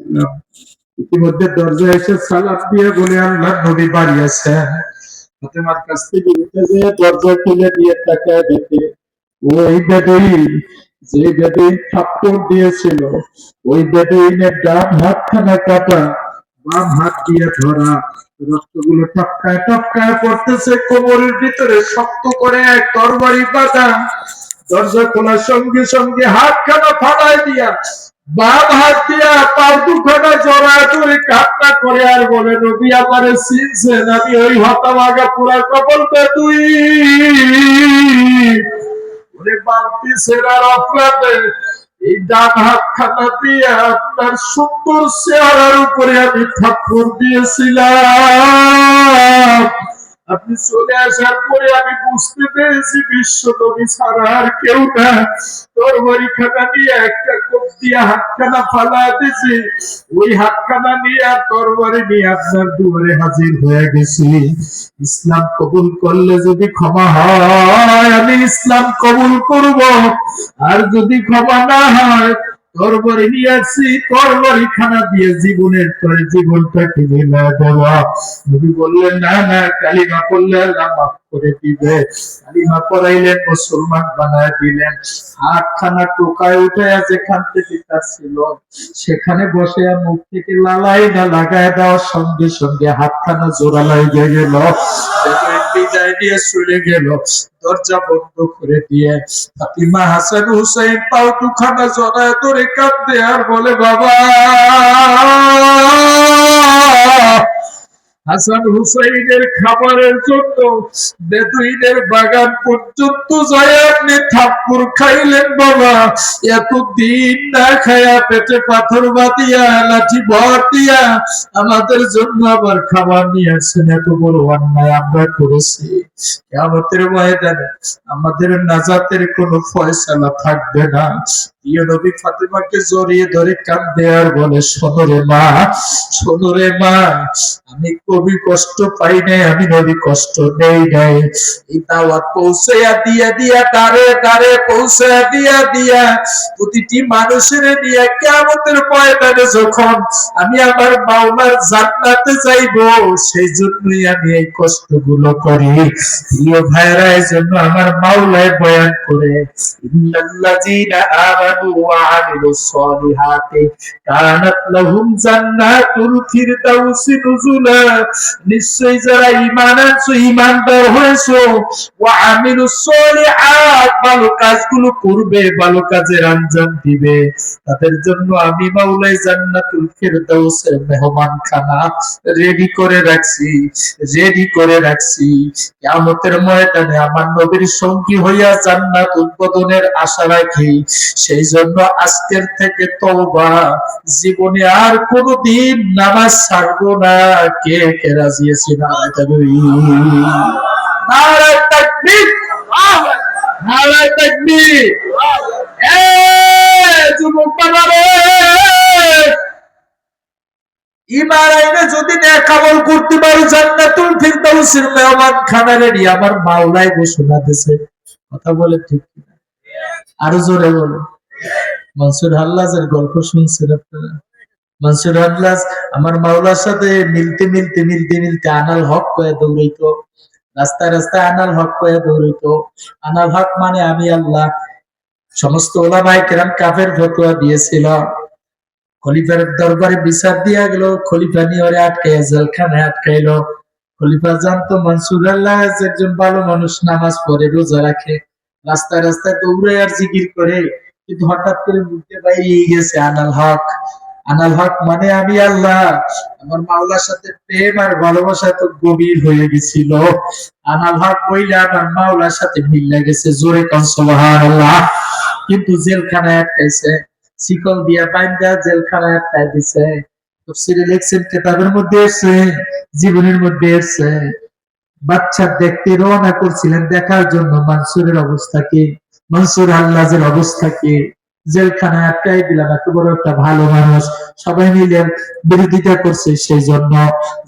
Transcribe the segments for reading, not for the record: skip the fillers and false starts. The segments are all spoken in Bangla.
করলাম। ইতিমধ্যে দরজায় এসে সালাম দিয়ে বলে আল্লাহ নবী বাড়ি আছেন। ফাতেমার কাছ থেকে উঠে যেয়ে দরজা খুলে দিয়ে তাকায় দেখে ওই বেদুইন, যে বেদুইন থাপ্পড় দিয়েছিল, ওই বেদুইনের ডান হাতখানা কাটা, বাম হাত দিয়ে ধরা, রক্তগুলো টপকায় টপকায় পড়তেছে, কোমরের ভিতরে শক্ত করে এক তরবারি বাঁধা। দরজা খোলার সঙ্গে সঙ্গে হাতখানা ফালায় দিয়া বাম হাত দিয়া পা দুখানা জড়ায় ধরে কান্না করে আর বলে, নবী আমারে চিনছেন, আমি ওই হতভাগা পুরা কবর তুই ওরে বালতি সেরার অপরাধে এই ডান হাত খানা দিয়ে আপনার সুন্দর চেহারার উপরে আমি থাপ্পড় দিয়েছিলাম। আপনি চলে আসার পরে আমি বুঝতে পেরেছি বিশ্ব নবী ছাড়া আর কেউ না। তরবারি খানা নিয়ে একটা কোপ দিয়ে হাতখানা ফালা দিয়েছি, ওই হাতখানা নিয়ে আর তরবারি নিয়ে আপনার দুয়ারে হাজির হয়ে গেছি। ইসলাম কবুল করলে যদি ক্ষমা হয় আমি ইসলাম কবুল করব, আর যদি ক্ষমা না হয় তরবারি নিয়ে আসছি, তরবারি খানা দিয়ে জীবনের পরে জীবনটাকে মিলা দেওয়া। নবী বললেন না না, কালিমা পড়লে আল্লাহ মাফ করে দিবে। কালিমা পড়াইলেন, মুসলমান বানায় দিলেন। হাতখানা টোকায় উঠে যেখান থেকে ছিল সেখানে বসে মুখ থেকে লালাই না লাগায় দেওয়ার সঙ্গে সঙ্গে হাতখানা জোড়া লাগিয়ে গেল, বিদায় দিয়ে চলে গেল। দরজা বন্ধ করে দিয়ে ফাতিমা হাসান হুসাইন পাও দুখানা জড়ায় ধরে কাঁদে আর বলে, বাবা হাসান হুসাইনের খাবারের জন্য বেদুইনের বাগান পর্যন্ত যায় আপনি থাপ্পড় খাইলেন বাবা। এতদিন না খায়া পেটে পাথর বাঁধিয়া লাঠি ভর দিয়া আমাদের জন্য আবার খাবার নিয়ে আসছেন, এত বড় অন্যায় আমরা করেছি। কিয়ামতের ময়দানে আমাদের নাজাতের কোনো ফয়সালা থাকবে না। প্রিয় নবী ফাতেমাকে জড়িয়ে ধরে কাঁদে আর বলে, শোনো রে মা, শোনো রে মা, আমি কবি কষ্ট পাই নাই, আমি নবী কষ্ট নেই নাই। এই দাওয়াত পৌঁছাইয়া দিয়া দিয়া দাঁড়ে দাঁড়ে পৌঁছাইয়া দিয়া দিয়া প্রতিটি মানুষের নিয়ে কিয়ামতের ময়দানে যখন আমি আমার মাওলার জান্নাতে যাইব, সেই জন্যই আমি এই কষ্টগুলো করি। প্রিয় ভাইরা, এই জন্য আমার মাওলায় বয়ান করে, ইন্নাল্লাযীনা আমানু ওয়া আমিলুস সালিহাতি কানাত লাহুম জান্নাতুল ফিরদাউসি নুজুলা। নিশ্চয়ই যারা ঈমান আনছো, ঈমানদার হয়েছো, ওয়া আমিলুস সালিহাত, ভালো কাজগুলো করবে, ভালো কাজের আঞ্জাম দিবে, তাদের জন্য আমি মাওলাই জান্নাতুল ফিরদাউসের মেহমানখানা রেডি করে রাখছি, রেডি করে রাখছি। কিয়ামতের ময়দানে আমার নবীর সঙ্গী হইয়া জান্নাত উদ্বোধনের আশা রাখি। সেই জন্য আজকের থেকে তওবা, জীবনে আর কোনদিন নামাজ ছাড়বো না। কে কে রাজি আছে? নারায়ে তাকবীর, নারায়ে তাকবীর। যুবক বাবারে, ঈমান আইনে যদি নেক আমল করতে পারি, জান্নাতুল ফিরদাউসের মেহমানখানা রেডি আমার মাওলাই ঘোষণা দিয়েছে। কথা বলে ঠিক কিনা? আরো জোরে বলো। মনসুর হাল্লাজের গল্প শুনছেন আপনারা? মনসুর হাল্লাজ আমার মাওলার সাথে মিলতে মিলতে মিলতে মিলতে আনাল হক কয়ে দৌড়াইতো, রাস্তায় রাস্তায় আনাল হক কয়ে দৌড়াইতো। আনাল হক মানে আমি আল্লাহ। সমস্ত ওলামায়ে কেরাম কাফের ফতোয়া দিয়েছিল, খলিফার দরবারে বিচার দিয়া গেল, খলিফা নিয়ে ওরে আটকাইয়া জেলখানায় আটকাইলো। খলিফা জানতো মনসুর আল্লাহ একজন ভালো মানুষ, নামাজ পড়ে, রোজা রাখে, রাস্তায় রাস্তায় দৌড়ে আর জিকির করে, কিন্তু হঠাৎ করে মুখে বাইরে গেছে আনাল হক। আনাল হক মানে আমি আল্লাহ। আমার মাওলার সাথে প্রেম আর ভালোবাসা এত গভীর হয়ে গেছিল, আনাল হক বইলে আমার মাওলার সাথে মিল গেছে। জোরে কোন সুবহানাল্লাহ। কিন্তু জেলখানায় আটকাইছে, শিকল দিয়া বাইন্ধা জেলখানায় আটকাই দিছে। তাফসীরে লেখছেন, কিতাবের মধ্যে এসেছে, জীবনের মধ্যে এসেছে। বাচ্চা দেখতে রওনা করছিলেন দেখার জন্য মনসুরের অবস্থা কি, মনসুর হাল্লাজের অবস্থা কি। জেলখানায় আটকাই দিলাম, এত বড় একটা ভালো মানুষ, সবাই মিলে বিরোধিতা করছে। সেই জন্য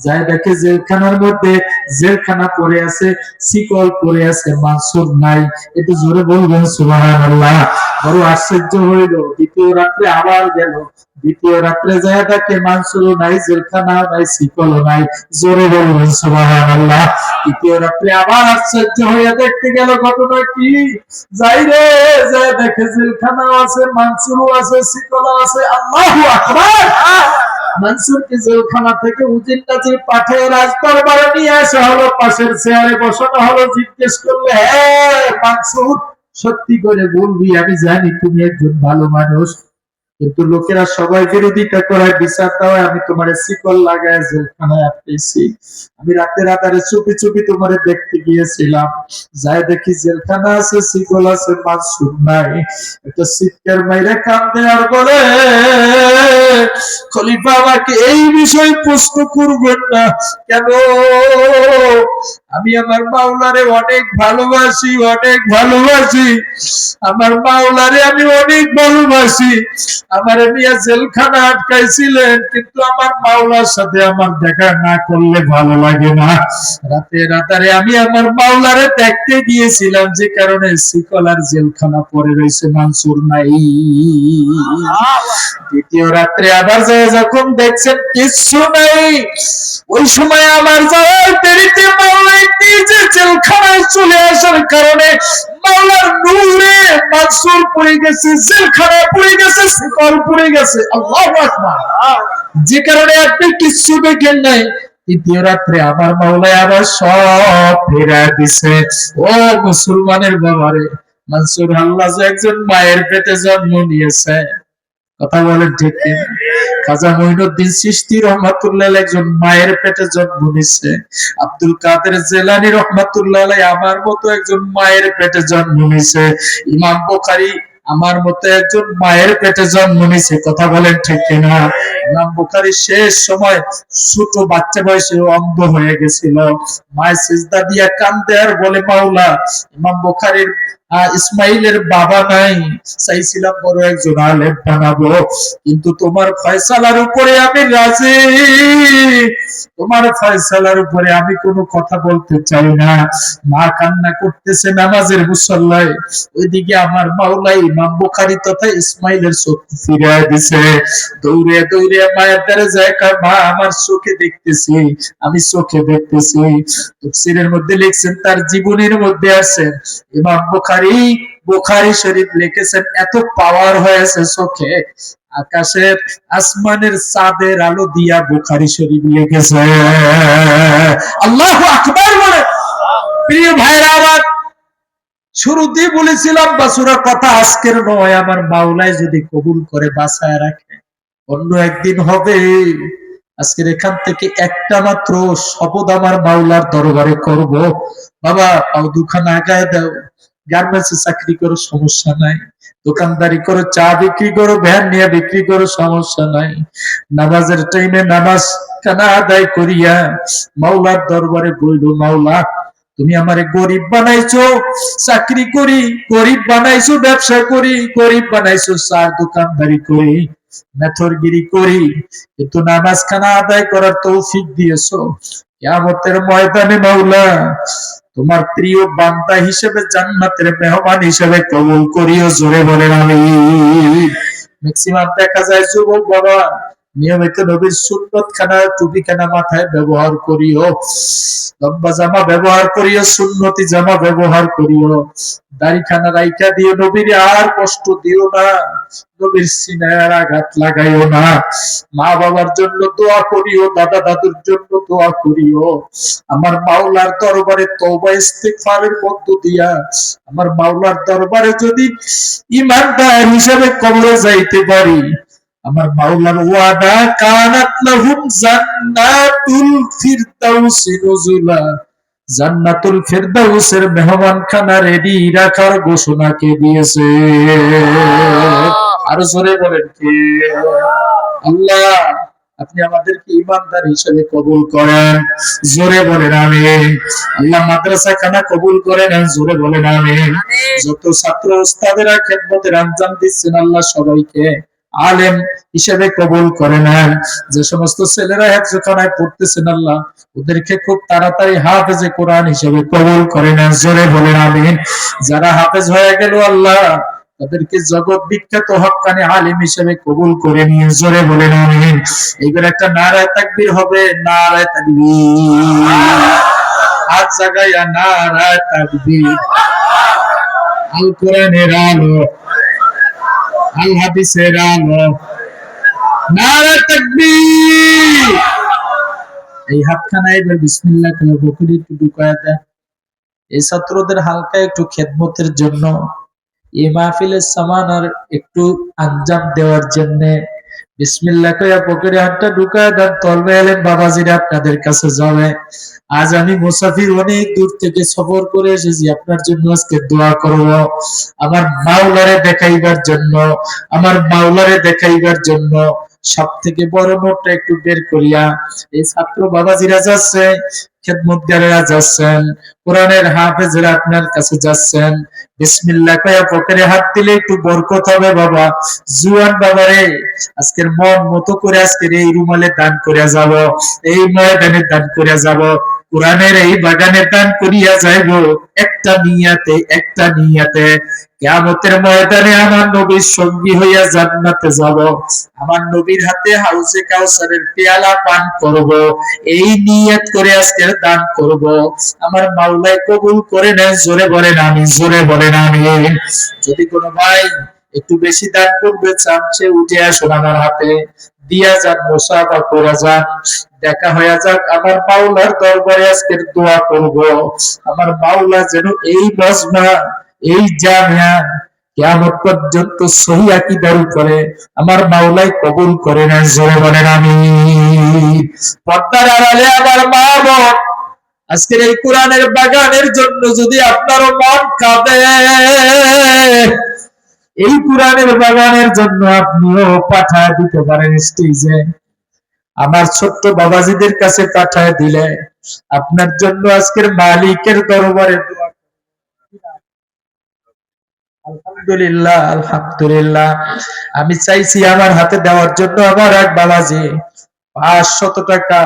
যাই দেখে জেলখানার মধ্যে জেলখানা পড়ে আছে, শিকল পড়ে আছে, মনসুর নাই। একটু জোরে বলবেন সুবহানাল্লাহ। বড় আশ্চর্য হইল। দ্বিতীয় রাত্রে আবার গেল, দ্বিতীয় রাত্রে যায় দেখে মানসুর নাই, জেলখানা নাই, শিকল নাই। জোরে বলবেন সুবহানাল্লাহ। তৃতীয় রাত্রে আবার আশ্চর্য হয়ে দেখতে গেল ঘটনা কি, যাই রে যায় দেখে জেলখানা আছে, মানসুরও আছে, শিকল আছে। আল্লাহু আকবার। মানসুরকে জেলখানা থেকে উজির কাছে পাঠিয়ে রাজদরবারে নিয়ে আসা হলো, পাশের চেয়ারে বসানো হলো। জিজ্ঞেস করলে, হ্যাঁ মানসুর, সত্যি করে বলবি, আমি জানি তুমি একজন ভালো মানুষ, কিন্তু লোকেরা সবাই বিরোধিতা করায়, বিচার দেওয়ায় আমি তোমার শিকল লাগায় জেলখানায় আটকেছি। আমি রাতের আধারে চুপি চুপি তোমারে দেখতে গিয়েছিলাম, যাই দেখি জেলখানা আছে, শিকল আছে, মানসুর নাই। একটা চিৎকার মাইরে কান্দে আর বলে, খলিফা আমাকে এই বিষয়ে প্রশ্ন করবেন না। কেন? আমি আমার মাওলারে অনেক ভালোবাসি, অনেক ভালোবাসি। আমার মাওলারে আমি অনেক ভালোবাসি। আমার নিয়ে জেলখানা আটকাইছিলেন, কিন্তু আমার মাওলার সাথে আমার দেখা না করলে ভালো লাগে না। রাতে রাতারে আমি আমার মাওলারে দেখতে গিয়েছিলাম, যে কারণে শিকল আর জেলখানা পড়ে রয়েছে, মানসুর নাই। দ্বিতীয় রাত্রে আবার যায় যখন দেখছেন কিচ্ছু নাই, ওই সময় আমার যাওয়ার দেরিতে মাওলা নিজে জেলখানায় চলে আসার কারণে মাওলার নূরে মানসুর পড়ে গেছে, জেলখানায় পড়ে গেছে, শিকল পড়ে গেছে। আল্লাহু আকবার। যে কারণে আপনি কিচ্ছু দেখেন নাই। তৃতীয় রাত্রে আমার মাওলায় আবার সব ফেরায় দিছে। ও মুসলমানের বাবারে, মানসুর আল্লাহ যে একজন মায়ের পেটে জন্ম নিয়েছে, কথা বলেন ঠিক কিনা? খাজা মঈনুদ্দিন চিশতি রহমাতুল্লাহ একজন মায়ের পেটে জন্ম নিছে। আব্দুল কাদের জিলানী রহমাতুল্লাহ আমার মতো একজন মায়ের পেটে জন্ম নিছে। ইমাম বুখারী আমার মতো একজন মায়ের পেটে জন্ম নিছে। কথা বলেন ঠিক কিনা? ইমাম বুখারী শেষ সময় ছোট বাচ্চা বয়সে অন্ধ হয়ে গেছিল। মায়ের সিজদা দিয়া কান্দে আর বলে, মাওলা, ইমাম বুখারীর ইসমাইলের বাবা নাই, চাইছিলাম বড় একজন আলেম বানাবো, কিন্তু তোমার ফয়সালার উপরে আমি রাজি। তোমার ফয়সালার উপরে আমি কোনো কথা বলতে চাই না। মা কান্না করতেছে নামাজের মুসল্লায়, ওইদিকে আমার মাওলা ইমাম বুখারী তথা ইসমাইলের চোখ ফিরিয়ে দিছে। দৌড়ে দৌড়ে মায়ের দ্বারে যায়, মা আমার চোখে দেখতেছি, আমি চোখে দেখতেছি। তাফসীরের মধ্যে লিখছেন, তার জীবনের মধ্যে আছে ইমাম বুখারী শরীফ লিখেছেন, এত পাওয়ার হয়েছে চোখে, আকাশের আসমানের চাঁদের আলো দিয়া বুখারী শরীফ লিখেছে। আল্লাহু আকবার বলে। প্রিয় ভাইরা আমার, শুরুতেই বলেছিলাম বাসুরার কথা আজকের নয়, আমার মাওলাই যদি কবুল করে বাঁচায় রাখে, অন্য একদিন হবে। আজকের এখান থেকে একটা মাত্র শপথ আমার মাওলার দরবারে করব, বাবা পাও দুখানা আগায় দাও, গার্মেন্টসে চাকরি করো সমস্যা নাই, দোকানদারি করো, চা বিক্রি করো, ভ্যান নিয়ে বিক্রি করো, সমস্যা নাই, নামাজের টাইমে নামাজ কানা আদায় করিয়া মাওলার দরবারে বলবো, মাওলা তুমি আমারে গরিব বানাইছো, চাকরি করি গরিব বানাইছো, ব্যবসা করি গরিব বানাইছো, চার দোকানদারি করি, মেথরগিরি করি, কিন্তু নামাজ খানা আদায় করার তৌফিক দিয়েছো। কিয়ামতের ময়দানে মাওলা তোমার প্রিয় বান্দা হিসেবে, জান্নাতের মেহমান হিসেবে কবুল করিও। জোরে বলেন আমিন। ম্যাক্সিমাম দেখা যায় যুবক বাবা নিয়মিত নবীর সুন্নত খানা, টুপি খানা মাথায় ব্যবহার করিও, লম্বা জামা ব্যবহার করিও, সুন্নতি জামা ব্যবহার করিও, দাড়ি খানা রাইখা দিও, নবীর আর কষ্ট দিও না, নবীর সিনায় আঘাত লাগাইও না, মা বাবার জন্য দোয়া করিও, দাদা দাদুর জন্য দোয়া করিও। আমার মাওলার দরবারে তওবা ইস্তিগফারের মধ্য দিয়া আমার মাওলার দরবারে যদি ঈমানদার হিসেবে কবরে যাইতে পারি, আমার মাওলার ওয়াদা, কানাত লাহুম জান্নাতুল ফিরদাউসি নুজুলা, জান্নাতুল ফিরদাউসের মেহমানখানা রেডি রাখার ঘোষণা কে দিয়েছে? আরো জোরে বলেন কে? আল্লাহ, আপনি আমাদেরকে ঈমানদার হিসেবে কবুল করেন। জোরে বলেন আমিন। আল্লাহ মাদ্রাসা খানা কবুল করেন, জোরে বলেন আমিন। যত ছাত্র ওস্তাদেরা খেদমতের আঞ্জাম দিচ্ছেন, আল্লাহ সবাইকে আলেম হিসেবে কবুল করে নেন। যে সমস্ত ছেলেরা হেফজখানায় পড়তেছেন, আল্লাহ ওদেরকে খুব তাড়াতাড়ি হাফেজে কোরআন হিসেবে কবুল করে নেন। জোরে বলেন আমিন। যারা হাফেজ হয়ে গেল, আল্লাহ তাদেরকে জগৎ বিখ্যাত হক্কানি আলিম হিসেবে কবুল করে নিয়ে জোরে বলেন আমিন। এইবার একটা নারায়ে তাকবীর হবে, নারায়ে তাকবীর, হাত জাগাইয়া নারায়ে তাকবীর। আল কোরআনের আলো, আল হাদিসের আলো, নারায়ে তাকবীর। এই হাতখানা এবার বিসমিল্লাহ করে বকুড়ি একটু ঢুকায় দেন। এই ছাত্রদের হালকা একটু খেদমতের জন্য, এই মাহফিলের সামানার একটু আঞ্জাম দেওয়ার জন্য বিসমিল্লাহ কইয়া পকেটে হাতটা ঢুকায় দেন। তলবে এলেন বাবাজিরা আপনাদের কাছে যাবে। আজ আমি মুসাফির, অনেক দূর থেকে সফর করে এসেছি আপনার জন্য আজকে দোয়া করব, আমার মাওলারে দেখাইবার জন্য, আমার মাওলারে দেখাইবার জন্য। সব থেকে বড় নোটটা একটু বের করিয়া এই ছাত্র বাবাজিরা যাচ্ছে, খেদমতগারেরা যাচ্ছেন, কোরআনের হাফেজরা আপনার কাছে যাচ্ছেন। বিসমিল্লাহ কইয়া পকেটে হাত দিলে একটু বরকত হবে বাবা। জুয়ান বাবারে আজকের মন মতো করে আজকের এই রুমালে দান করিয়া যাব, এই ময়দানে দান করিয়া যাব, কোরআনের এই বাগানে দান করিয়া যাইব, একটা নিয়াতে, একটা নিয়াতে কিয়ামতের ময়দানে আমার নবীর সঙ্গী হইয়া জান্নাতে যাব, আমার নবীর হাতে হাউজে কাউসারের পেয়ালা পান করব, এই নিয়ত করে আজকের দান করব। আমার মাওলাই কবুল করে নেন, জোরে বলেন আমিন, জোরে বলেন আমিন। যদি কোনো ভাই একটু বেশি দান করবে চান, সে উঠে আসুন আমার হাতে, দিয়া যান, মুসাফা করে যান, দেখা হয়ে যাক। আমার মাওলার দরবারে আজকের দোয়া করব, আমার মাওলা যেন এই মজমা, এই জামিয়া কিয়ামত পর্যন্ত সহি আকীদার উপরে আমার মাওলাই কবুল করে নেন, জোরে বলেন আমিন। পর্দার আড়ালে আমার মা বোন, আজকের এই কোরআনের বাগানের জন্য যদি আপনারও মন কাঁদে, এই কোরআনের বাগানের জন্য আপনিও পাঠায় দিতে পারেন স্টেজে, আমার ছোট্ট বাবাজিদের কাছে পাঠায় দিলে আপনার জন্য আজকের মালিকের দরবারে দোয়া। আলহামদুলিল্লাহ, আলহামদুলিল্লাহ। আমি চাইছি আমার হাতে দেওয়ার জন্য আমার এক বাবাজি 500 টাকা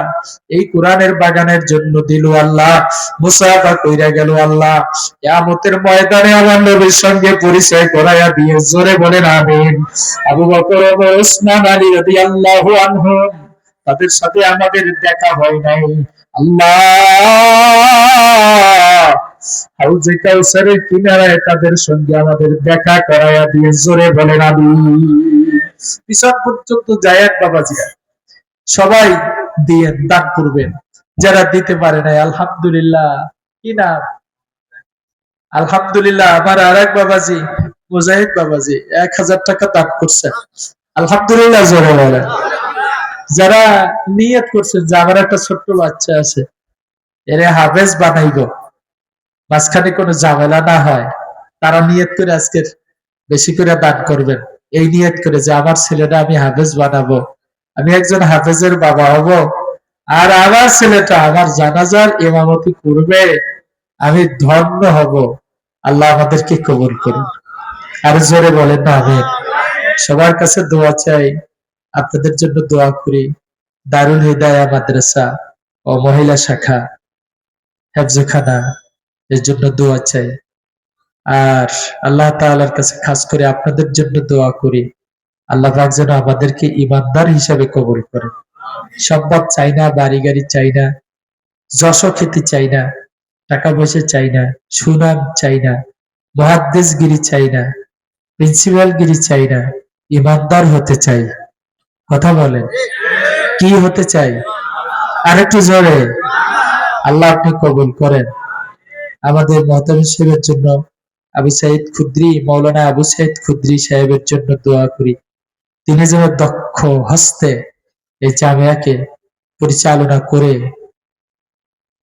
এই কোরআনের বাগানের জন্য দিল, আল্লাহ মুসাফা কইরা গেল, আল্লাহ কিয়ামতের ময়দানে আমার নবীর সঙ্গে পরিচয় করায়া দিয়ে, জোরে বলেন আমিন। আবু বকর ওমর ওসমান আলী রাদিয়াল্লাহু আনহুম, তাদের সাথে আমাদের দেখা হয় নাই, আল্লাহ হাউজে কাউসারের কিনারায় তাদের সঙ্গে আমাদের দেখা করায়া দিয়ে, জোরে বলেন আমিন। পিছন পর্যন্ত যায় বাবাজিরা, সবাই দিয়ে দান করবেন। যারা দিতে পারে নাই আলহামদুলিল্লাহ, কি নাম, আলহামদুলিল্লাহ। আমার আর এক বাবাজি মুজাহিদ বাবাজি 1000 টাকা দান করছেন, আলহামদুলিল্লাহ, জোরে বলেন। যারা নিয়ত করছেন যে আমার একটা ছোট্ট বাচ্চা আছে, এরে হাফেজ বানাইব, মাঝখানে কোনো ঝামেলা না হয়, তারা নিয়ত করে আজকের বেশি করে দান করবেন, এই নিয়ত করে যে আমার ছেলেটা আমি হাফেজ বানাবো, আমি একজন হাফেজের বাবা হব, আর আমার ছেলেটা আমার জানাজার ইমামতি করবে, আমি ধন্য হব। আল্লাহ আমাদেরকে কবুল করুন, আর জোরে বলেন না আমিন। সবার কাছে দোয়া চাই, আপনাদের জন্য দোয়া করি। দারুল হিদায়া মাদ্রাসা ও মহিলা শাখা হেফজখানা, এর জন্য দোয়া চাই। আর আল্লাহ তাআলার কাছে খাস করে আপনাদের জন্য দোয়া করি, আল্লাহ পাক যেন আমাদেরকে ইমানদার হিসাবে কবুল করেন। সম্পদ চাই না, বাড়ি গাড়ি চাই না, যশ খ্যাতি চাই না, টাকা পয়সা চাই না, সুনাম চাই না, মুহাদ্দিসগিরি চাই না, প্রিন্সিপালগিরি চাই না, ইমানদার হতে চাই। কথা বলেন, কি হতে চাই? আরেকটু জোরে, আল্লাহ আপনি কবুল করেন। আমাদের মহতামিম সাহেবের জন্য, আবু সাইদ খুদরি, মৌলানা আবু সাইদ খুদরি সাহেবের জন্য দোয়া করি, তিনি যেন দক্ষ হস্তে এই জামিয়াকে পরিচালনা করে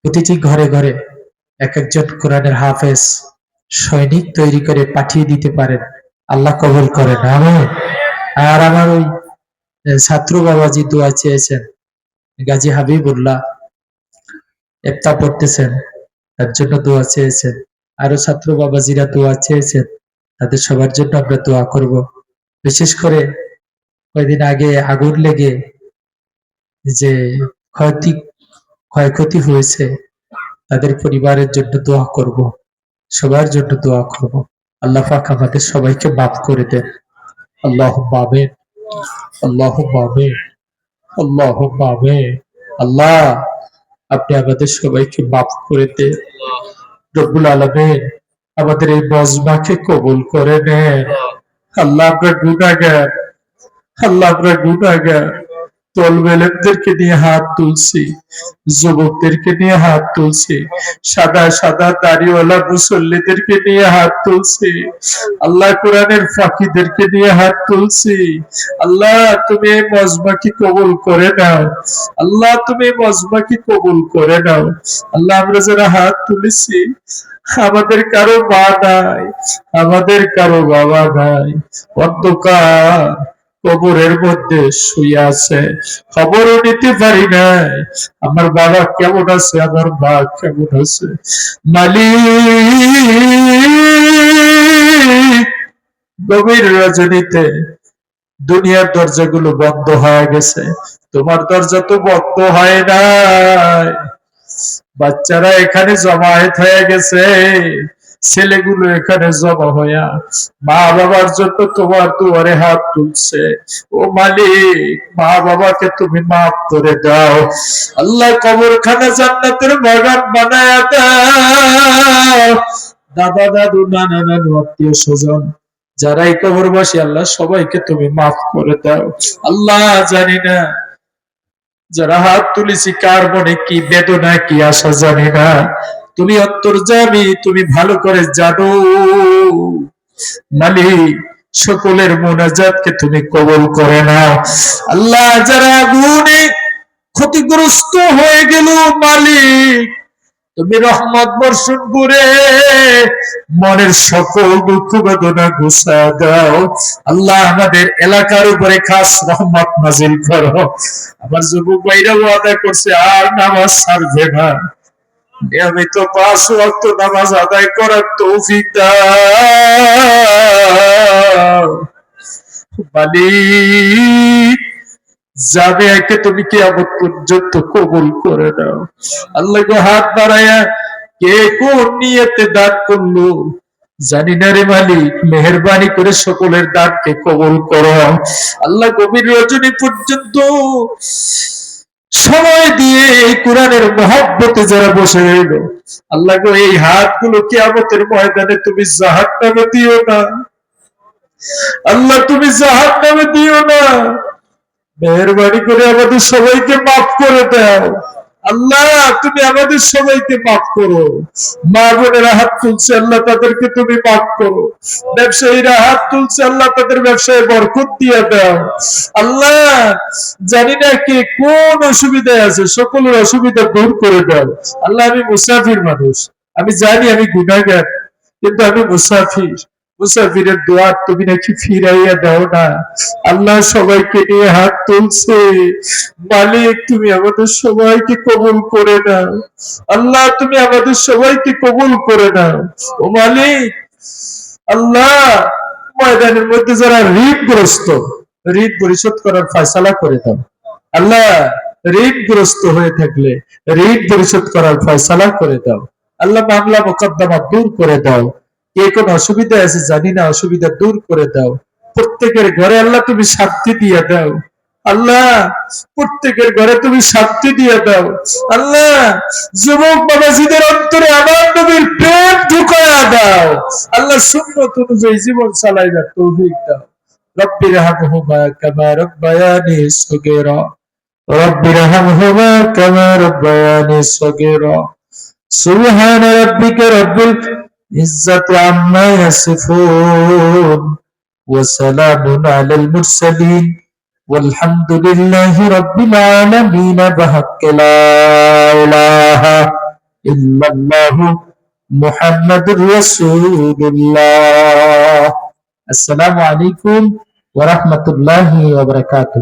প্রতিটি ঘরে ঘরে এক একজন কোরআনের হাফেজ সৈনিক তৈরি করে পাঠিয়ে দিতে পারেন, আল্লাহ কবুল করেন, আমিন। আর আমার ওই ছাত্র বাবাজি দোয়া চেয়েছেন, গাজী হাবিবুল্লাহ ইফতা পড়তেছেন, তার জন্য দোয়া চেয়েছেন। আরো ছাত্র বাবাজিরা দোয়া চেয়েছেন, তাদের সবার জন্য আমরা দোয়া করব। বিশেষ করে কয়েকদিন আগে আগুন লেগে যে ক্ষয়ক্ষতি হয়েছে, তাদের পরিবারের জন্য দোয়া করব, সবার জন্য দোয়া করব। আল্লাহ পাক আমাদের সবাইকে মাফ করে দেন। আল্লাহুম্মা আমিন, আল্লাহুম্মা আমিন, আল্লাহুম্মা আমিন। আল্লাহ, আপনি আমাদের সবাইকে মাফ করে দেন। রব্বুল আলামিন আমাদের এই মজমাকে কবুল করে নেন। আল্লাহ, আমরা গুনাহগার, আল্লাহ আমরা গুনাহগার। তলবেলেদেরকে নিয়ে হাত তুলছি, যুবকদেরকে নিয়ে হাত তুলছি, সাদা সাদা দাড়িওয়ালা মুসল্লিদেরকে নিয়ে হাত তুলছি, আল্লাহ কোরআনের ফাঁকিদেরকে নিয়ে হাত তুলছি। আল্লাহ, তুমি এই মজমাকে কবুল করে নাও। আল্লাহ, তুমি এই মজমাকে কবুল করে নাও। আল্লাহ, আমরা যারা হাত তুলেছি, আমাদের কারো মা নাই, আমাদের কারো বাবা নাই, অন্ধকার কবরের মধ্যে শুয়ে আছে, খবরও নিতে পারি নাই আমার বাবা কেমন আছে, আমার মা কেমন আছে। মালিক, গভীর রজনীতে দুনিয়ার দরজাগুলো বন্ধ হয়ে গেছে, তোমার দরজা তো বন্ধ হয় নাই। বাচ্চারা এখানে জমায়েত হয়ে গেছে, ছেলেগুলো এখানে জমা হইয়া মা বাবার জন্য তোমার দুয়ারে হাত তুলছে। ও মালিক, মা বাবাকে তুমি মাফ করে দাও। আল্লাহ, কবরখানা জান্নাতের বাগান বানায়া দাও। দাদা দাদু নানা নানু আত্মীয় স্বজন যারা এই কবরবাসী, আল্লাহ সবাইকে তুমি মাফ করে দাও। আল্লাহ, জানি না যারা হাত তুলেছি কার মনে কি বেদনা কি আশা জানি না, তুমি অন্তর্যামী, তুমি ভালো করে জানো। মালিক, সকলের মোনাজাতকে তুমি কবুল করে নাও। আল্লাহ, যারা আগুনে ক্ষতিগ্রস্ত হয়ে গেল, মালিক তুমি রহমত বর্ষণ করে মনের সকল দুঃখ বেদনা ঘুষা দাও। আল্লাহ, আমাদের এলাকার উপরে খাস রহমত নাজিল করো। আমার যুবক ভাইরাও আদায় করছে, আর নামাজ ছাড়বে না, নিয়মিত 5 ওয়াক্ত নামাজ আদায় করার তৌফিক দাও। মালিক, জামিয়াকে তুমি কিয়ামত পর্যন্ত কবুল করে দাও। আল্লাহ গো, হাত বাড়ায়া কে কোন নিয়তে দান করলো জানি না রে মালিক, মেহেরবানি করে সকলের দানকে কবুল করো। আল্লাহ, গভীর রজনী পর্যন্ত সময় দিয়ে এই কোরআনের মহব্বতে যারা বসে রইল, আল্লাহ গো, এই হাতগুলো কিয়ামতের ময়দানে তুমি জাহান্নামে দিও না। আল্লাহ, তুমি জাহান্নামে দিও না। মেহেরবানি করে আমাদের সবাইকে মাফ করে দাও। আল্লাহ, তুমি আমাদের সবাইকে মাফ করো। মা বোনেরা হাত তুলছে, আল্লাহ তাদেরকে তুমি মাফ করো। ব্যবসায়ীরা হাত তুলছে, আল্লাহ তাদের ব্যবসায় বরকত দিয়ে দাও। আল্লাহ, জানি না কে কোন অসুবিধায় আছে, সকলের অসুবিধা দূর করে দাও। আল্লাহ, আমি মুসাফির মানুষ, আমি জানি আমি গুনাহগার, কিন্তু আমি মুসাফির। মুসাফিরের দোয়া তুমি নাকি ফিরাইয়া দাও না। আল্লাহ, সবাইকে নিয়ে হাত তুলছে, মালিক তুমি আমাদের সবাইকে কবুল করে নাও। আল্লাহ, তুমি আমাদের সবাইকে কবুল করে নাও। ও মালিক, আল্লাহ, ময়দানের মধ্যে যারা ঋণগ্রস্ত, ঋণ পরিশোধ করার ফয়সালা করে দাও। আল্লাহ, ঋণগ্রস্ত হয়ে থাকলে ঋণ পরিশোধ করার ফয়সালা করে দাও। আল্লাহ, মামলা মোকদ্দমা দূর করে দাও। কে কোন অসুবিধা আছে জানি না, অসুবিধা দূর করে দাও। প্রত্যেকের ঘরে আল্লাহ তুমি শান্তি দিয়ে দাও। আল্লাহ, প্রত্যেকের ঘরে তুমি শান্তি দিয়ে দাও। আল্লাহ, যুবক বাবাজিদের অন্তরে আমার নবীর প্রেম ঢুকায়া দাও। আল্লাহ, সুন্নাত অনুযায়ী জীবন চালাইবার তৌফিক দাও। রব্বির হামহুমা কামা রব্বায়ানি সগীরা, রব্বির হামহুমা কামা রব্বায়ানি সগীরা। সুবহান রাব্বিকা রব্বিল ইজ্জাতি আম্মা ইয়াসিফুন ওয়া সালামুন আলাল মুরসালিন والحمد لله رب العالمين بحق لا إله إلا الله محمد رسول الله. السلام عليكم ورحمة الله وبركاته.